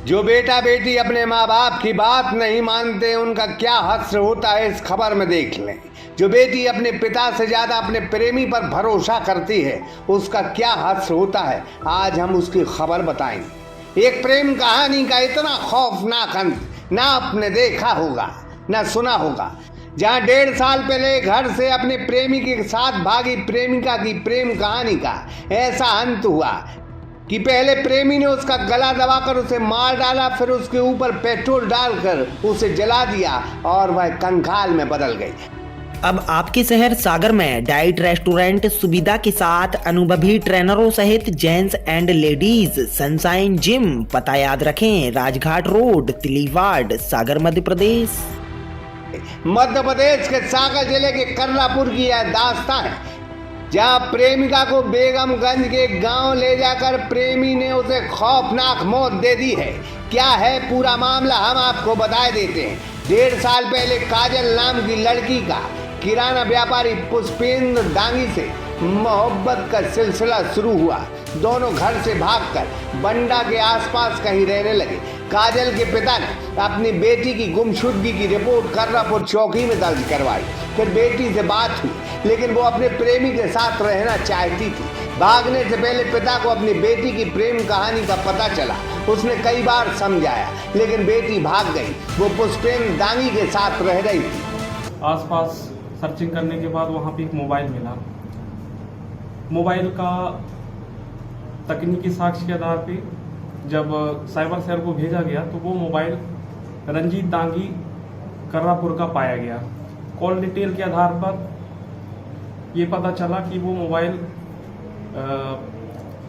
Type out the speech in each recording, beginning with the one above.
जो बेटा बेटी अपने माँ बाप की बात नहीं मानते उनका क्या हश्र होता है इस खबर में देख लें। जो बेटी अपने पिता से ज्यादा अपने प्रेमी पर भरोसा करती है उसका क्या हश्र होता है, आज हम उसकी खबर बताएंगे। एक प्रेम कहानी का इतना खौफनाक अंत ना आपने देखा होगा ना सुना होगा, जहां 1.5 साल पहले घर से अपने प्रेमी के साथ भागी प्रेमिका की प्रेम कहानी का ऐसा अंत हुआ कि पहले प्रेमी ने उसका गला दबाकर उसे मार डाला, फिर उसके ऊपर पेट्रोल डालकर उसे जला दिया और वह कंकाल में बदल गई। अब आपके शहर सागर में डाइट रेस्टोरेंट सुविधा के साथ अनुभवी ट्रेनरों सहित gents and ladies sunshine gym. पता याद रखें, राजघाट रोड, तिलीवाड़, सागर, मध्य प्रदेश। मध्य प्रदेश के सागर जिले के कर्रापुर की यह दास्तान है, जहां प्रेमिका को बेगमगंज के गांव ले जाकर प्रेमी ने उसे खौफनाक मौत दे दी है। क्या है पूरा मामला हम आपको बता देते हैं। 1.5 साल पहले काजल नाम की लड़की का किराना व्यापारी पुष्पेंद्र दांगी से मोहब्बत का सिलसिला शुरू हुआ। दोनों घर से भागकर बंडा के आसपास कहीं रहने लगे। काजल के पिता ने अपनी बेटी की गुमशुदगी की रिपोर्ट कर्रापुर चौकी में दर्ज करवाई। फिर बेटी से बात हुई, लेकिन वो अपने प्रेमी के साथ रहना चाहती थी। भागने से पहले पिता को अपनी बेटी की प्रेम कहानी का पता चला। उसने कई बार समझाया, लेकिन बेटी भाग गई। वो पुष्पेंद्र दांगी के साथ रह रही थी। आसपास सर्चिंग करने के बाद वहाँ पे एक मोबाइल मिला। मोबाइल का तकनीकी साक्ष्य के आधार पे जब साइबर सेल को भेजा गया तो वो मोबाइल रंजीत दांगी कर्रापुर का पाया गया। कॉल डिटेल के आधार पर ये पता चला कि वो मोबाइल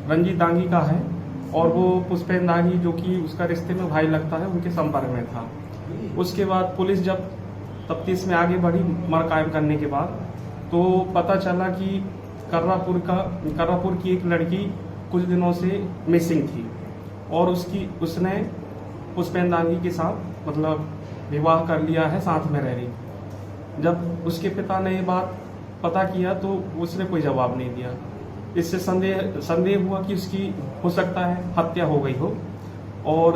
रंजीत दांगी का है और वो पुष्पेंद्र दांगी, जो कि उसका रिश्ते में भाई लगता है, उनके संपर्क में था। उसके बाद पुलिस जब तफ्तीश में आगे बढ़ी मर कायम करने के बाद, तो पता चला कि कर्रापुर की एक लड़की कुछ दिनों से मिसिंग थी और उसने पुष्पेंद्र दांगी के साथ मतलब विवाह कर लिया है, साथ में रह रही। जब उसके पिता ने ये बात पता किया तो उसने कोई जवाब नहीं दिया। इससे संदेह हुआ कि उसकी हो सकता है हत्या हो गई हो, और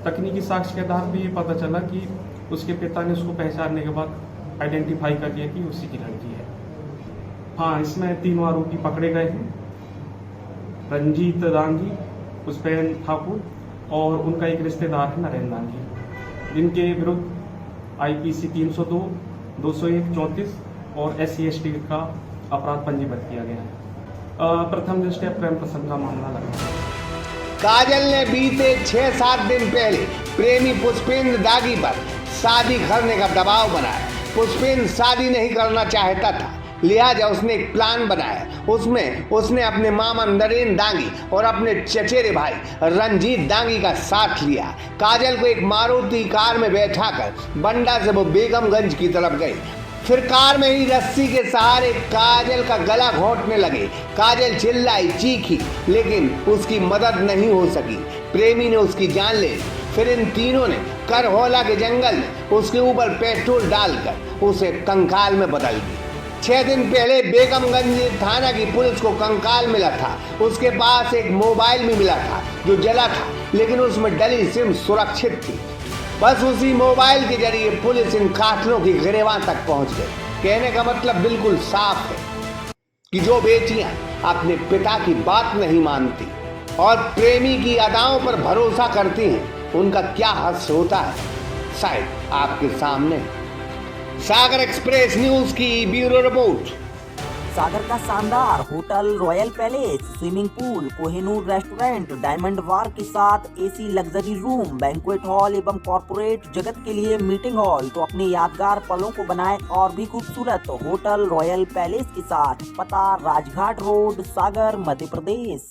तकनीकी साक्ष्य के आधार पर ये पता चला कि उसके पिता ने उसको पहचानने के बाद आइडेंटिफाई कर लिया कि उसी की लड़की है। हाँ, इसमें 3 आरोपी पकड़े गए हैं, रंजीत दांगी, पुष्पेंद्र ठाकुर और उनका एक रिश्तेदार है नरेंद्र दांगी, जिनके विरुद्ध IPC 302, 201, 34 और SC/ST का अपराध पंजीबद्ध किया गया है। प्रथम दृष्टया प्रेम प्रसंग का मामला लगा। काजल ने बीते 6-7 दिन पहले प्रेमी पुष्पेंद्र दांगी पर शादी करने का दबाव बनाया। पुष्पेंद्र शादी नहीं करना चाहता था, लिहाजा उसने एक प्लान बनाया। उसमें उसने अपने मामा नरेंद्र दांगी और अपने चचेरे भाई रंजीत दांगी का साथ लिया। काजल को एक मारुति कार में बैठाकर बंडा से वो बेगमगंज की तरफ गए। फिर कार में ही रस्सी के सहारे काजल का गला घोंटने लगे। काजल चिल्लाई, चीखी, लेकिन उसकी मदद नहीं हो सकी। प्रेमी ने उसकी जान ले ली। फिर इन तीनों ने करहोला के जंगल में उसके ऊपर पेट्रोल डालकर उसे कंकाल में बदल दिया। 6 दिन पहले बेगमगंज थाना की पुलिस को कंकाल मिला था। उसके पास एक मोबाइल भी मिला था जो जला था, लेकिन उसमें डली सिम सुरक्षित थी। बस उसी मोबाइल के जरिए पुलिस इन कातलों की गिरफ्तारी तक पहुंच गई। कहने का मतलब बिल्कुल साफ है कि जो बेटियां अपने पिता की बात नहीं मानती और प्रेमी की अदाओं पर भरोसा करती हैं, उनका क्या हश्र होता है, शायद आपके सामने। सागर एक्सप्रेस न्यूज की ब्यूरो रिपोर्ट। सागर का शानदार hotel royal palace, swimming pool, Kohinoor restaurant, diamond bar के साथ AC luxury room, banquet hall एवं कॉर्पोरेट जगत के लिए मीटिंग हॉल। तो अपने यादगार पलों को बनाएं और भी खूबसूरत होटल रॉयल पैलेस के साथ। पता राजघाट रोड, सागर, मध्य प्रदेश।